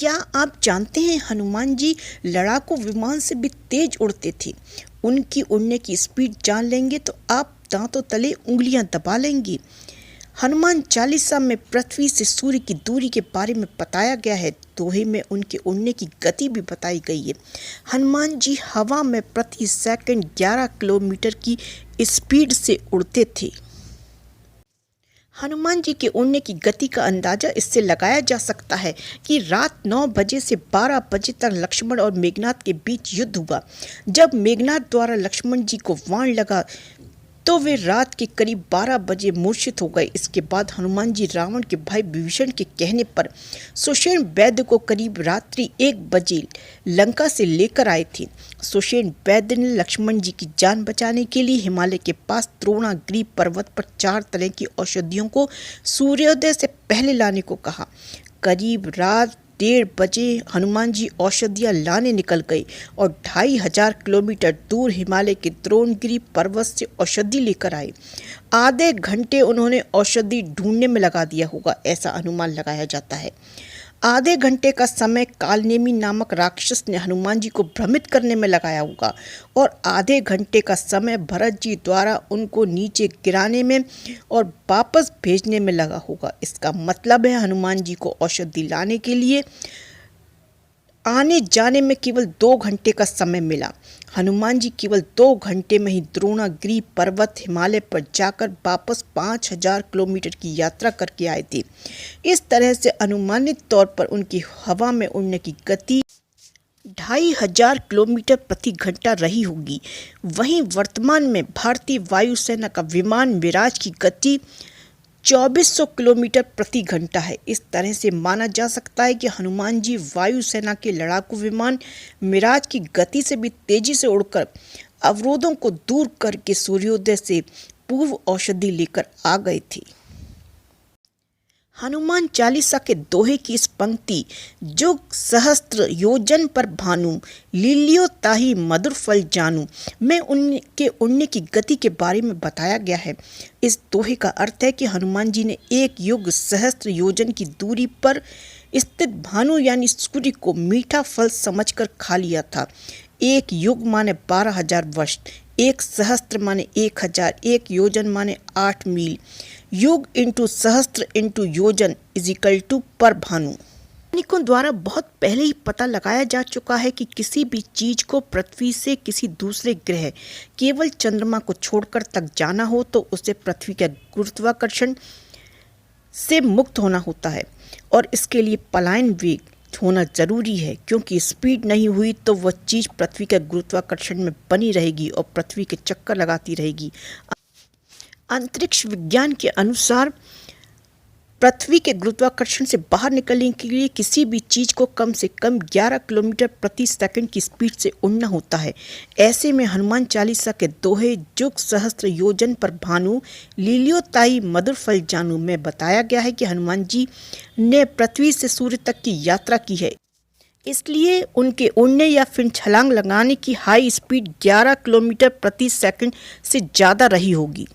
क्या आप जानते हैं हनुमान जी लड़ाकू विमान से भी तेज उड़ते थे। उनकी उड़ने की स्पीड जान लेंगे तो आप दांतों तले उंगलियां दबा लेंगे। हनुमान चालीसा में पृथ्वी से सूर्य की दूरी के बारे में बताया गया है। दोहे में उनके उड़ने की गति भी बताई गई है। हनुमान जी हवा में प्रति सेकंड 11 किलोमीटर की स्पीड से उड़ते थे। हनुमान जी के उड़ने की गति का अंदाजा इससे लगाया जा सकता है कि रात 9 बजे से 12 बजे तक लक्ष्मण और मेघनाद के बीच युद्ध हुआ। जब मेघनाद द्वारा लक्ष्मण जी को बाण लगा तो वे रात के करीब 12 बजे मूर्छित हो गए। इसके बाद हनुमान जी रावण के भाई विभीषण के कहने पर सुषेण वैद्य को करीब रात्रि 1 बजे लंका से लेकर आए थे। सुषेण वैद्य ने लक्ष्मण जी की जान बचाने के लिए हिमालय के पास द्रोणागिरी पर्वत पर 4 तरह की औषधियों को सूर्योदय से पहले लाने को कहा। करीब रात 1:30 बजे हनुमान जी औषधियाँ लाने निकल गए और 2500 किलोमीटर दूर हिमालय के द्रोणगिरी पर्वत से औषधि लेकर आए। आधे घंटे उन्होंने औषधि ढूंढने में लगा दिया होगा, ऐसा अनुमान लगाया जाता है। आधे घंटे का समय कालनेमी नामक राक्षस ने हनुमान जी को भ्रमित करने में लगाया होगा और आधे घंटे का समय भरत जी द्वारा उनको नीचे गिराने में और वापस भेजने में लगा होगा। इसका मतलब है हनुमान जी को औषधि लाने के लिए आने जाने में केवल 2 घंटे का समय मिला। हनुमान जी केवल 2 घंटे में ही द्रोणागिरी पर्वत हिमालय पर जाकर वापस 5000 किलोमीटर की यात्रा करके आए थे। इस तरह से अनुमानित तौर पर उनकी हवा में उड़ने की गति 2500 किलोमीटर प्रति घंटा रही होगी। वहीं वर्तमान में भारतीय वायुसेना का विमान मिराज की गति 2400 किलोमीटर प्रति घंटा है। इस तरह से माना जा सकता है कि हनुमान जी वायुसेना के लड़ाकू विमान मिराज की गति से भी तेजी से उड़कर अवरोधों को दूर करके सूर्योदय से पूर्व औषधि लेकर आ गए थे। हनुमान चालीसा के दोहे की इस पंक्ति जुग सहस्त्र योजन पर भानु लीलियो ताहि मधुर फल जानू में उनके उड़ने की गति के बारे में बताया गया है। इस दोहे का अर्थ है कि हनुमान जी ने 1 युग सहस्त्र योजन की दूरी पर स्थित भानु यानी सूर्य को मीठा फल समझकर खा लिया था। 1 युग माने 12,000 वर्ष, 1 सहस्त्र माने 1000, 1 योजन माने 8 मील। युग इंटू सहस्त्र इंटू योजन इजिकल टू पर भानु। वैज्ञानिकों द्वारा बहुत पहले ही पता लगाया जा चुका है कि किसी भी चीज को पृथ्वी से किसी दूसरे ग्रह केवल चंद्रमा को छोड़कर तक जाना हो तो उसे पृथ्वी के गुरुत्वाकर्षण से मुक्त होना होता है और इसके लिए पलायन वेग होना जरूरी है, क्योंकि स्पीड नहीं हुई तो वह चीज पृथ्वी के गुरुत्वाकर्षण में बनी रहेगी और पृथ्वी के चक्कर लगाती रहेगी। अंतरिक्ष विज्ञान के अनुसार पृथ्वी के गुरुत्वाकर्षण से बाहर निकलने के लिए किसी भी चीज को कम से कम 11 किलोमीटर प्रति सेकंड की स्पीड से उड़ना होता है। ऐसे में हनुमान चालीसा के दोहे जुग सहस्त्र योजन पर भानु लीलियो ताई मधुर फल जानू में बताया गया है कि हनुमान जी ने पृथ्वी से सूर्य तक की यात्रा की है, इसलिए उनके उड़ने या फिर छलांग लगाने की हाई स्पीड 11 किलोमीटर प्रति सेकंड से ज़्यादा रही होगी।